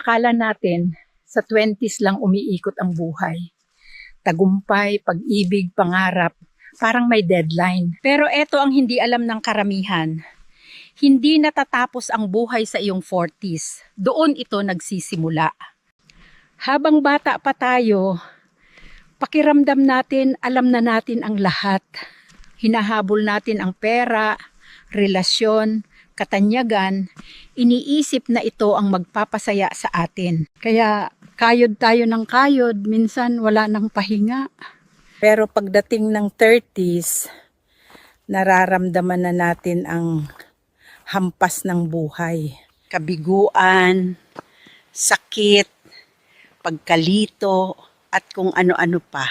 Akala natin, sa 20s lang umiikot ang buhay. Tagumpay, pag-ibig, pangarap, parang may deadline. Pero eto ang hindi alam ng karamihan. Hindi natatapos ang buhay sa iyong 40s. Doon ito nagsisimula. Habang bata pa tayo, pakiramdam natin, alam na natin ang lahat. Hinahabol natin ang pera, relasyon, katanyagan. Iniisip na ito ang magpapasaya sa atin. Kaya kayod tayo ng kayod, minsan wala nang pahinga. Pero pagdating ng 30s, nararamdaman na natin ang hampas ng buhay. Kabiguan, sakit, pagkalito, at kung ano-ano pa.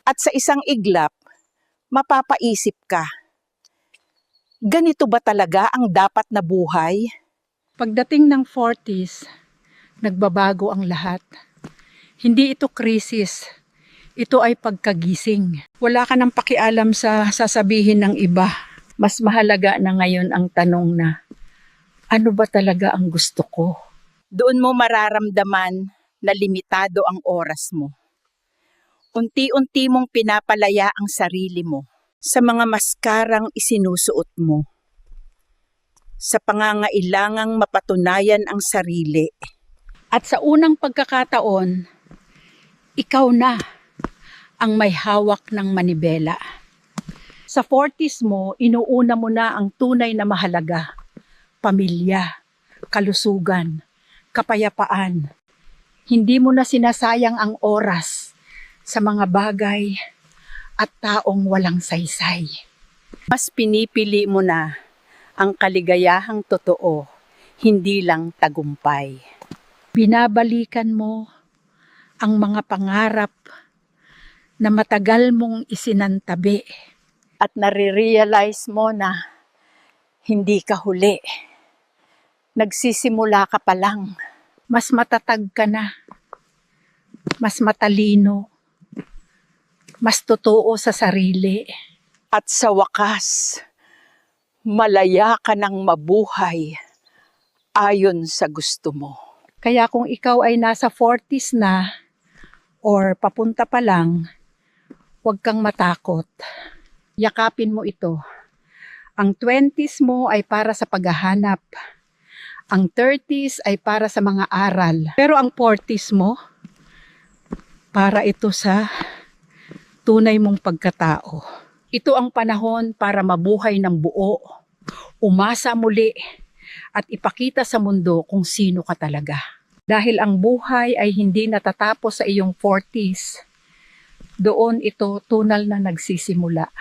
At sa isang iglap, mapapaisip ka, ganito ba talaga ang dapat na buhay? Pagdating ng 40s, nagbabago ang lahat. Hindi ito krisis, ito ay pagkagising. Wala ka nang pakialam sa sasabihin ng iba. Mas mahalaga na ngayon ang tanong na, ano ba talaga ang gusto ko? Doon mo mararamdaman na limitado ang oras mo. Unti-unti mong pinapalaya ang sarili mo sa mga maskarang isinusuot mo. Sa pangangailangang mapatunayan ang sarili. At sa unang pagkakataon, ikaw na ang may hawak ng manibela. Sa 40s mo, inuuna mo na ang tunay na mahalaga. Pamilya, kalusugan, kapayapaan. Hindi mo na sinasayang ang oras sa mga bagay at taong walang saysay. Mas pinipili mo na ang kaligayahang totoo, hindi lang tagumpay. Binabalikan mo ang mga pangarap na matagal mong isinantabi at nare-realize mo na hindi ka huli. Nagsisimula ka pa lang. Mas matatag ka na. Mas matalino. Mas totoo sa sarili. At sa wakas, malaya ka ng mabuhay ayon sa gusto mo. Kaya kung ikaw ay nasa 40s na or papunta pa lang, huwag kang matakot. Yakapin mo ito. Ang 20s mo ay para sa paghahanap. Ang 30s ay para sa mga aral. Pero ang 40s mo, para ito sa tunay mong pagkatao. Ito ang panahon para mabuhay ng buo, umasa muli, at ipakita sa mundo kung sino ka talaga. Dahil ang buhay ay hindi natatapos sa iyong 40s, doon ito tunal na nagsisimula.